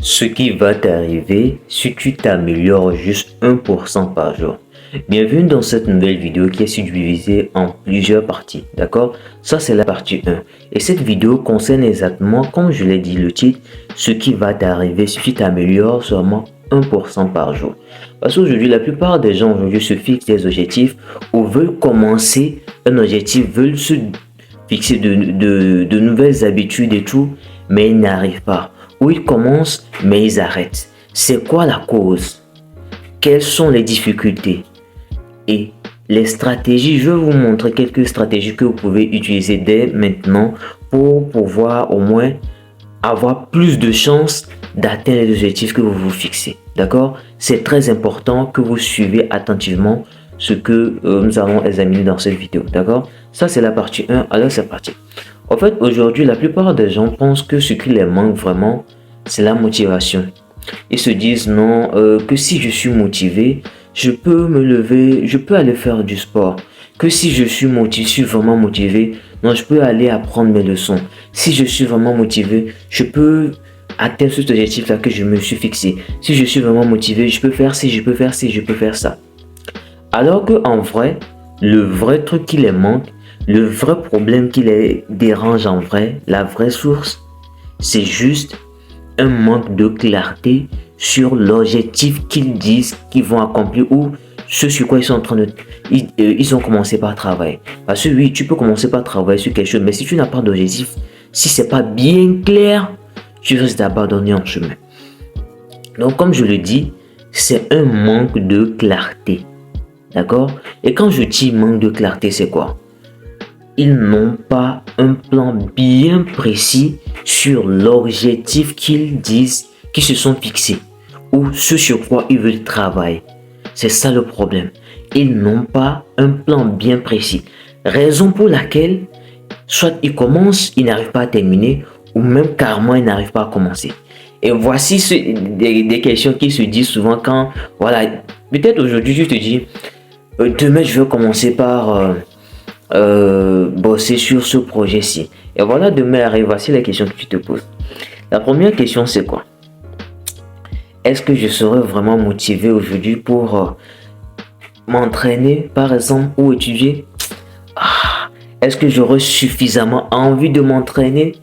Ce qui va t'arriver si tu t'améliores juste 1% par jour. Bienvenue dans cette nouvelle vidéo qui est subdivisée en plusieurs parties, d'accord? Ça c'est la partie 1. Et cette vidéo concerne exactement, comme je l'ai dit le titre, ce qui va t'arriver si tu t'améliores seulement 1% par jour. Parce qu'aujourd'hui, la plupart des gens aujourd'hui se fixent des objectifs ou veulent commencer un objectif, veulent se fixer de nouvelles habitudes et tout, mais ils n'arrivent pas. Ou ils commencent, mais ils arrêtent. C'est quoi la cause? Quelles sont les difficultés? Et les stratégies, je vais vous montrer quelques stratégies que vous pouvez utiliser dès maintenant pour pouvoir au moins avoir plus de chances d'atteindre les objectifs que vous vous fixez. D'accord? C'est très important que vous suivez attentivement ce que nous allons examiner dans cette vidéo. D'accord? Ça, c'est la partie 1. Alors, c'est parti. En fait, aujourd'hui, la plupart des gens pensent que ce qui les manque vraiment, c'est la motivation. Ils se disent non, que si je suis motivé, je peux me lever, je peux aller faire du sport. Que si je suis motivé, je suis vraiment motivé, non, je peux aller apprendre mes leçons. Si je suis vraiment motivé, je peux atteindre cet objectif-là que je me suis fixé. Si je suis vraiment motivé, je peux faire ci, je peux faire ci, je peux faire ça. Alors que en vrai, le vrai truc qui les manque, le vrai problème qui les dérange en vrai, la vraie source, c'est juste un manque de clarté sur l'objectif qu'ils disent qu'ils vont accomplir ou ce sur quoi ils sont en train de... Ils ont commencé par travailler. Parce que oui, tu peux commencer par travailler sur quelque chose, mais si tu n'as pas d'objectif, si c'est pas bien clair, tu risques d'abandonner en chemin. Donc comme je le dis, c'est un manque de clarté. D'accord? Et quand je dis manque de clarté, c'est quoi? Ils n'ont pas un plan bien précis sur l'objectif qu'ils disent, qu'ils se sont fixés ou ce sur quoi ils veulent travailler. C'est ça le problème. Ils n'ont pas un plan bien précis. Raison pour laquelle, soit ils commencent, ils n'arrivent pas à terminer, ou même carrément, ils n'arrivent pas à commencer. Et voici des questions qui se disent souvent quand, voilà, peut-être aujourd'hui, je te dis, demain, je vais commencer par... bosser sur ce projet-ci. Et voilà, demain arrive, voici la question que tu te poses. La première question, c'est quoi? Est-ce que je serai vraiment motivé aujourd'hui pour m'entraîner, par exemple, ou étudier? Est-ce que j'aurai suffisamment envie de m'entraîner?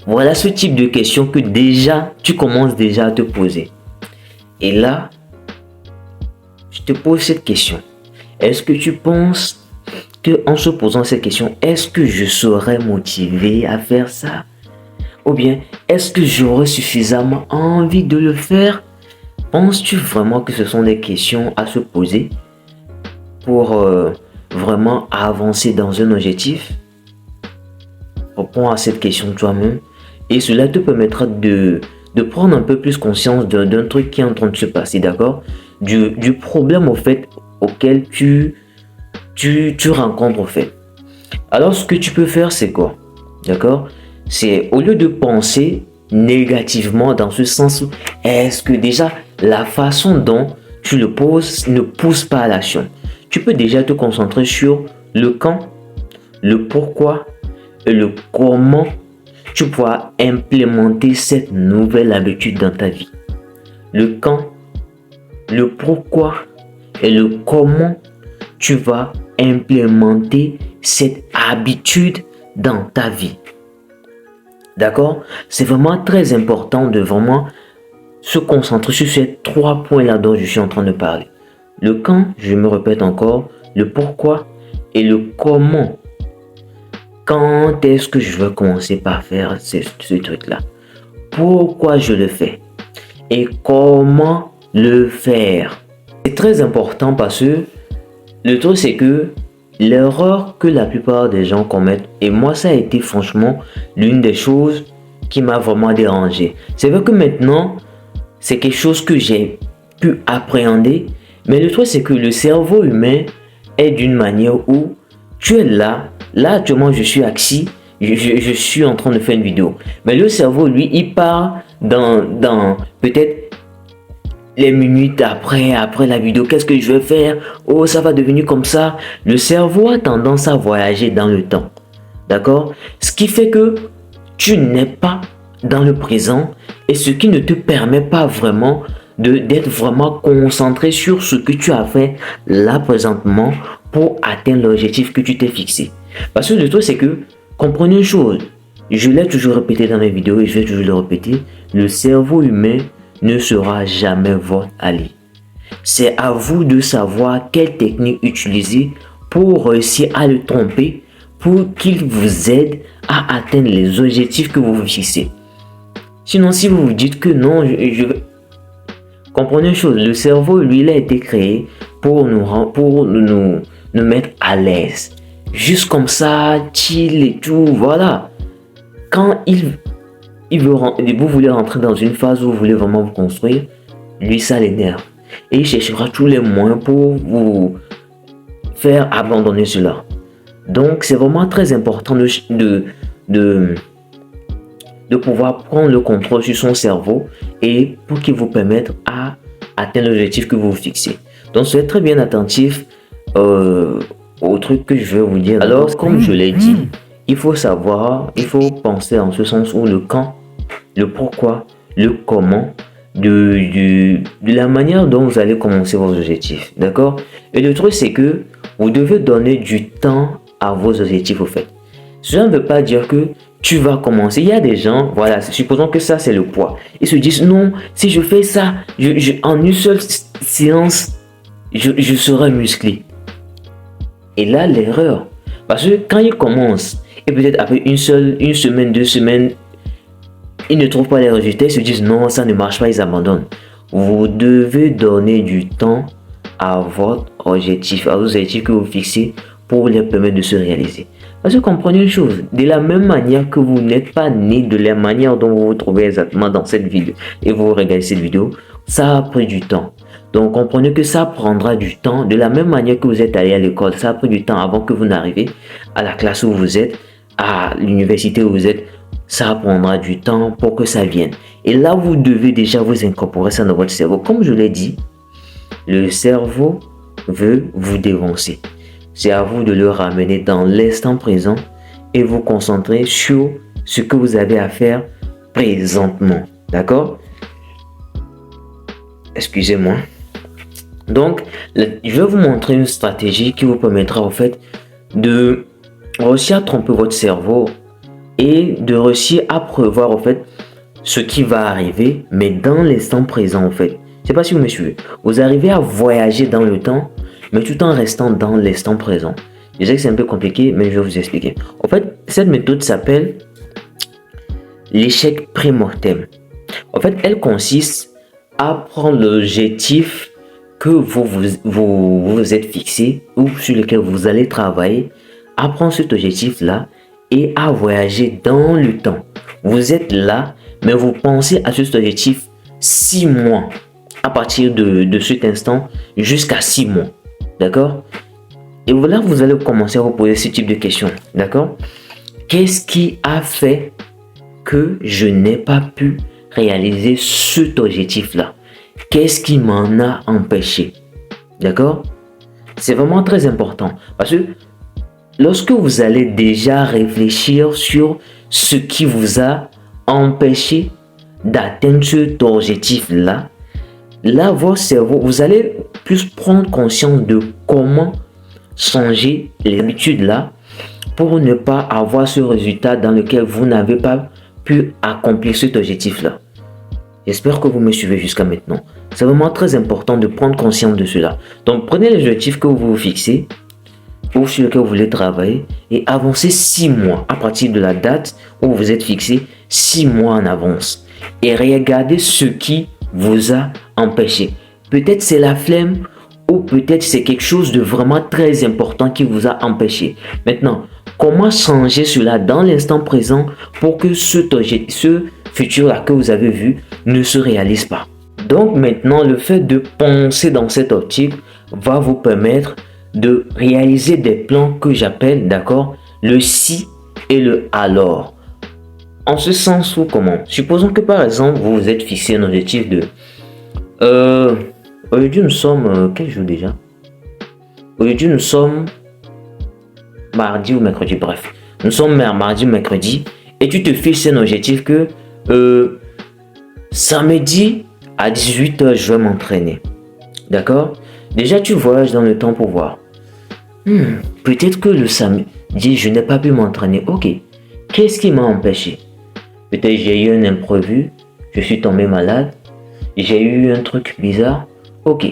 Voilà ce type de questions que déjà, tu commences déjà à te poser. Et là, je te pose cette question. Est-ce que tu penses que en se posant cette question, est-ce que je serai motivé à faire ça? Ou bien, est-ce que j'aurai suffisamment envie de le faire? Penses-tu vraiment que ce sont des questions à se poser pour vraiment avancer dans un objectif? Réponds à cette question toi-même et cela te permettra de prendre un peu plus conscience d'un truc qui est en train de se passer, d'accord? Du problème au fait auquel tu rencontres au fait. Alors ce que tu peux faire, c'est quoi? D'accord? C'est au lieu de penser négativement dans ce sens où est-ce que déjà la façon dont tu le poses ne pousse pas à l'action. Tu peux déjà te concentrer sur le quand, le pourquoi et le comment tu pourras implémenter cette nouvelle habitude dans ta vie. Le quand, le pourquoi et le comment tu vas implémenter cette habitude dans ta vie. D'accord? C'est vraiment très important de vraiment se concentrer sur ces 3 points-là dont je suis en train de parler. Le quand, je me répète encore, le pourquoi et le comment. Quand est-ce que je vais commencer par faire ce truc-là? Pourquoi je le fais? Et comment le faire? C'est très important parce que le truc, c'est que l'erreur que la plupart des gens commettent, et moi, ça a été franchement l'une des choses qui m'a vraiment dérangé. C'est vrai que maintenant, c'est quelque chose que j'ai pu appréhender, mais le truc, c'est que le cerveau humain est d'une manière où tu es là actuellement, je suis assis, je suis en train de faire une vidéo. Mais le cerveau, lui, il part dans peut-être les minutes après la vidéo, qu'est-ce que je vais faire? Oh, ça va devenir comme ça. Le cerveau a tendance à voyager dans le temps. D'accord? Ce qui fait que tu n'es pas dans le présent et ce qui ne te permet pas vraiment d'être vraiment concentré sur ce que tu as fait là présentement pour atteindre l'objectif que tu t'es fixé. Parce que le truc, c'est que, comprenez une chose, je l'ai toujours répété dans mes vidéos et je vais toujours le répéter, le cerveau humain ne sera jamais votre allié. C'est à vous de savoir quelle technique utiliser pour réussir à le tromper, pour qu'il vous aide à atteindre les objectifs que vous vous fixez. Sinon, si vous vous dites que non, comprenez une chose, le cerveau, lui, il a été créé pour nous mettre à l'aise. Juste comme ça, chill et tout, voilà. Quand vous voulez rentrer dans une phase où vous voulez vraiment vous construire, lui, ça l'énerve. Et il cherchera tous les moyens pour vous faire abandonner cela. Donc, c'est vraiment très important de pouvoir prendre le contrôle sur son cerveau et pour qu'il vous permette à atteindre l'objectif que vous vous fixez. Donc, soyez très bien attentif au truc que je vais vous dire. Alors, comme je l'ai dit, il faut savoir, il faut penser en ce sens où le quand, le pourquoi, le comment, de la manière dont vous allez commencer vos objectifs. D'accord? Et le truc, c'est que vous devez donner du temps à vos objectifs au fait. Cela ne veut pas dire que tu vas commencer. Il y a des gens, voilà, supposons que ça c'est le poids. Ils se disent non, si je fais ça, en une seule séance, je serai musclé. Et là, l'erreur. Parce que quand ils commencent, et peut-être après une semaine, 2 semaines, ils ne trouvent pas les résultats, ils se disent non, ça ne marche pas, ils abandonnent. Vous devez donner du temps à votre objectif, à vos objectifs que vous fixez pour les permettre de se réaliser. Parce que comprenez une chose, de la même manière que vous n'êtes pas né de la manière dont vous vous trouvez exactement dans cette vidéo et vous regardez cette vidéo, ça a pris du temps. Donc comprenez que ça prendra du temps. De la même manière que vous êtes allé à l'école, ça a pris du temps avant que vous n'arrivez à la classe où vous êtes, à l'université où vous êtes. Ça prendra du temps pour que ça vienne. Et là, vous devez déjà vous incorporer ça dans votre cerveau. Comme je l'ai dit, le cerveau veut vous dévancer. C'est à vous de le ramener dans l'instant présent et vous concentrer sur ce que vous avez à faire présentement. D'accord? Excusez-moi. Donc, je vais vous montrer une stratégie qui vous permettra en fait de réussir à tromper votre cerveau et de réussir à prévoir en fait ce qui va arriver, mais dans l'instant présent en fait. Je ne sais pas si vous me suivez. Vous arrivez à voyager dans le temps, mais tout en restant dans l'instant présent. Je sais que c'est un peu compliqué, mais je vais vous expliquer. En fait, cette méthode s'appelle l'échec pré-mortem. En fait, elle consiste à prendre l'objectif que vous êtes fixé ou sur lequel vous allez travailler, à prendre cet objectif-là et à voyager dans le temps. Vous êtes là, mais vous pensez à cet objectif 6 mois. À partir de cet instant, jusqu'à 6 mois. D'accord? Et voilà, vous allez commencer à vous poser ce type de questions. D'accord? Qu'est-ce qui a fait que je n'ai pas pu réaliser cet objectif-là? Qu'est-ce qui m'en a empêché? D'accord? C'est vraiment très important. Parce que lorsque vous allez déjà réfléchir sur ce qui vous a empêché d'atteindre cet objectif-là, là, votre cerveau, vous allez plus prendre conscience de comment changer les habitudes là pour ne pas avoir ce résultat dans lequel vous n'avez pas pu accomplir cet objectif-là. J'espère que vous me suivez jusqu'à maintenant. C'est vraiment très important de prendre conscience de cela. Donc, prenez les objectifs que vous vous fixez ou sur lesquels vous voulez travailler et avancez 6 mois à partir de la date où vous êtes fixé, 6 mois en avance. Et regardez ce qui vous a empêché. Peut-être c'est la flemme ou peut-être c'est quelque chose de vraiment très important qui vous a empêché. Maintenant, comment changer cela dans l'instant présent pour que ce futur-là que vous avez vu ne se réalise pas? Donc maintenant, le fait de penser dans cette optique va vous permettre de réaliser des plans que j'appelle, d'accord, le si et le alors. En ce sens ou comment? Supposons que par exemple, vous vous êtes fixé un objectif de... aujourd'hui nous sommes... quel jour déjà? Aujourd'hui nous sommes mardi ou mercredi, bref. Nous sommes mardi ou mercredi et tu te fixes un objectif que Samedi à 18h, je vais m'entraîner. D'accord? Déjà, tu voyages dans le temps pour voir. Peut-être que le samedi, je n'ai pas pu m'entraîner. Ok. Qu'est-ce qui m'a empêché? Peut-être j'ai eu un imprévu. Je suis tombé malade. J'ai eu un truc bizarre. Ok.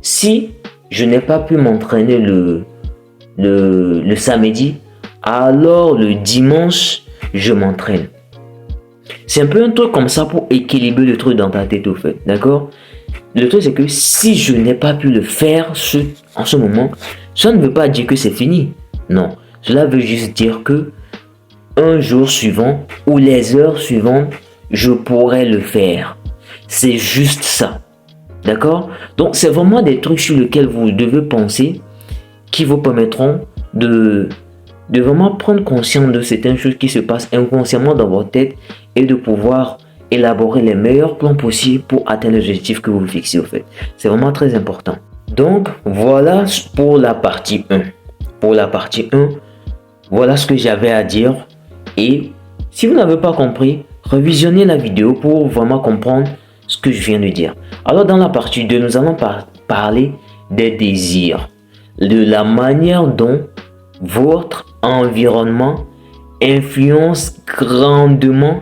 Si je n'ai pas pu m'entraîner le samedi, alors le dimanche, je m'entraîne. C'est un peu un truc comme ça pour équilibrer le truc dans ta tête, au fait. D'accord? Le truc, c'est que si je n'ai pas pu le faire en ce moment, ça ne veut pas dire que c'est fini. Non. Cela veut juste dire que un jour suivant ou les heures suivantes, je pourrais le faire. C'est juste ça. D'accord? Donc, c'est vraiment des trucs sur lesquels vous devez penser qui vous permettront de vraiment prendre conscience de certaines choses qui se passent inconsciemment dans votre tête et de pouvoir élaborer les meilleurs plans possibles pour atteindre l'objectif que vous vous fixez au fait. C'est vraiment très important. Donc, voilà pour la partie 1. Pour la partie 1, voilà ce que j'avais à dire. Et si vous n'avez pas compris, revisionnez la vidéo pour vraiment comprendre ce que je viens de dire. Alors, dans la partie 2, nous allons parler des désirs, de la manière dont votre environnement influence grandement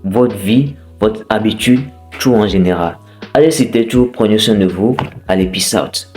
votre vie, votre habitude, tout en général. Allez, c'était tout. Prenez soin de vous. Allez, peace out.